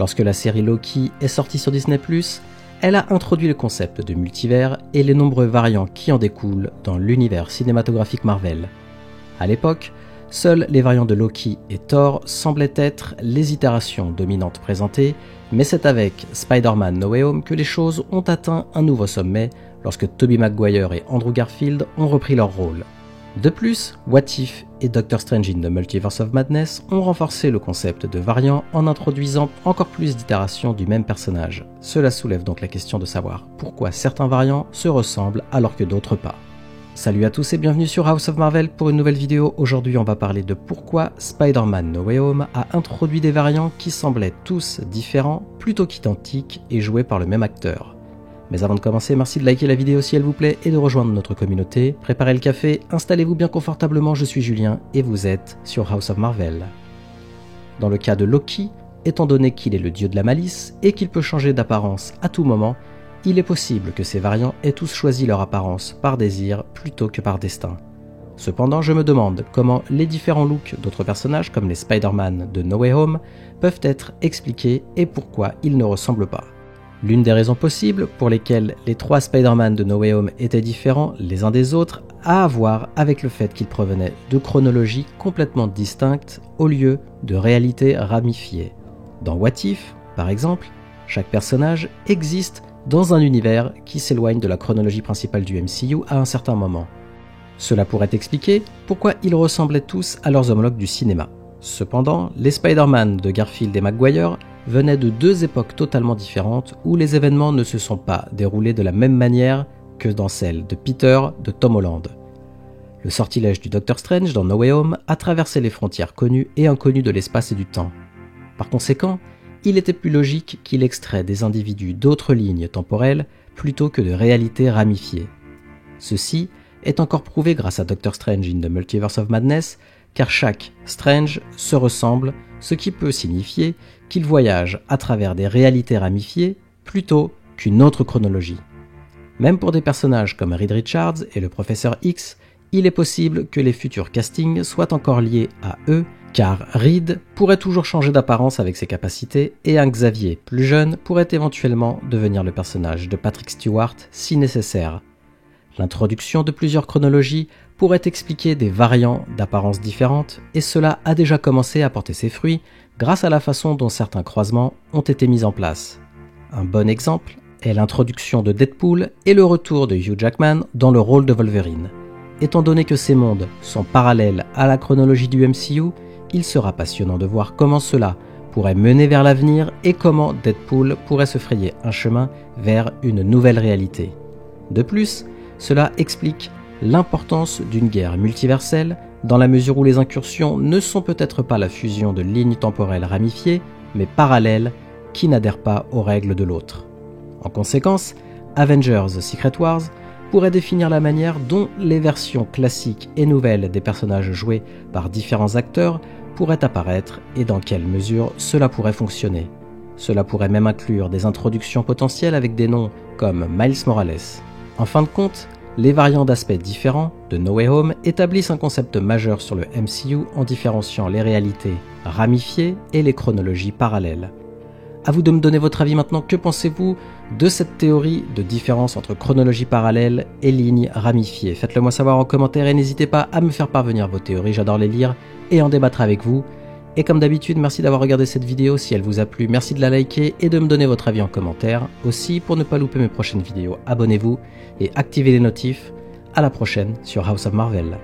Lorsque la série Loki est sortie sur Disney+, elle a introduit le concept de multivers et les nombreux variants qui en découlent dans l'univers cinématographique Marvel. À l'époque, seuls les variants de Loki et Thor semblaient être les itérations dominantes présentées, mais c'est avec Spider-Man No Way Home que les choses ont atteint un nouveau sommet lorsque Tobey Maguire et Andrew Garfield ont repris leur rôle. De plus, What If et Doctor Strange in the Multiverse of Madness ont renforcé le concept de variant en introduisant encore plus d'itérations du même personnage. Cela soulève donc la question de savoir pourquoi certains variants se ressemblent alors que d'autres pas. Salut à tous et bienvenue sur House of Marvel pour une nouvelle vidéo. Aujourd'hui on va parler de pourquoi Spider-Man No Way Home a introduit des variants qui semblaient tous différents plutôt qu'identiques et joués par le même acteur. Mais avant de commencer, merci de liker la vidéo si elle vous plaît et de rejoindre notre communauté. Préparez le café, installez-vous bien confortablement, je suis Julien et vous êtes sur House of Marvel. Dans le cas de Loki, étant donné qu'il est le dieu de la malice et qu'il peut changer d'apparence à tout moment, il est possible que ces variants aient tous choisi leur apparence par désir plutôt que par destin. Cependant, je me demande comment les différents looks d'autres personnages comme les Spider-Man de No Way Home peuvent être expliqués et pourquoi ils ne ressemblent pas. L'une des raisons possibles pour lesquelles les trois Spider-Man de No Way Home étaient différents les uns des autres a à voir avec le fait qu'ils provenaient de chronologies complètement distinctes au lieu de réalités ramifiées. Dans What If, par exemple, chaque personnage existe dans un univers qui s'éloigne de la chronologie principale du MCU à un certain moment. Cela pourrait expliquer pourquoi ils ressemblaient tous à leurs homologues du cinéma. Cependant, les Spider-Man de Garfield et Maguire venaient de deux époques totalement différentes où les événements ne se sont pas déroulés de la même manière que dans celle de Peter de Tom Holland. Le sortilège du Doctor Strange dans No Way Home a traversé les frontières connues et inconnues de l'espace et du temps. Par conséquent, il était plus logique qu'il extrait des individus d'autres lignes temporelles plutôt que de réalités ramifiées. Ceci est encore prouvé grâce à Doctor Strange in the Multiverse of Madness, car chaque Strange se ressemble, ce qui peut signifier qu'il voyage à travers des réalités ramifiées plutôt qu'une autre chronologie. Même pour des personnages comme Reed Richards et le Professeur X, il est possible que les futurs castings soient encore liés à eux, car Reed pourrait toujours changer d'apparence avec ses capacités et un Xavier plus jeune pourrait éventuellement devenir le personnage de Patrick Stewart si nécessaire. L'introduction de plusieurs chronologies pourrait expliquer des variants d'apparence différentes et cela a déjà commencé à porter ses fruits grâce à la façon dont certains croisements ont été mis en place. Un bon exemple est l'introduction de Deadpool et le retour de Hugh Jackman dans le rôle de Wolverine. Étant donné que ces mondes sont parallèles à la chronologie du MCU, il sera passionnant de voir comment cela pourrait mener vers l'avenir et comment Deadpool pourrait se frayer un chemin vers une nouvelle réalité. De plus, cela explique l'importance d'une guerre multiverselle dans la mesure où les incursions ne sont peut-être pas la fusion de lignes temporelles ramifiées, mais parallèles qui n'adhèrent pas aux règles de l'autre. En conséquence, Avengers Secret Wars pourrait définir la manière dont les versions classiques et nouvelles des personnages joués par différents acteurs pourraient apparaître et dans quelle mesure cela pourrait fonctionner. Cela pourrait même inclure des introductions potentielles avec des noms comme Miles Morales. En fin de compte, les variants d'aspects différents de No Way Home établissent un concept majeur sur le MCU en différenciant les réalités ramifiées et les chronologies parallèles. À vous de me donner votre avis maintenant, que pensez-vous de cette théorie de différence entre chronologie parallèle et lignes ramifiées? Faites-le moi savoir en commentaire et n'hésitez pas à me faire parvenir vos théories, j'adore les lire et en débattre avec vous. Et comme d'habitude, merci d'avoir regardé cette vidéo, si elle vous a plu, merci de la liker et de me donner votre avis en commentaire. Aussi, pour ne pas louper mes prochaines vidéos, abonnez-vous et activez les notifs. À la prochaine sur House of Marvel.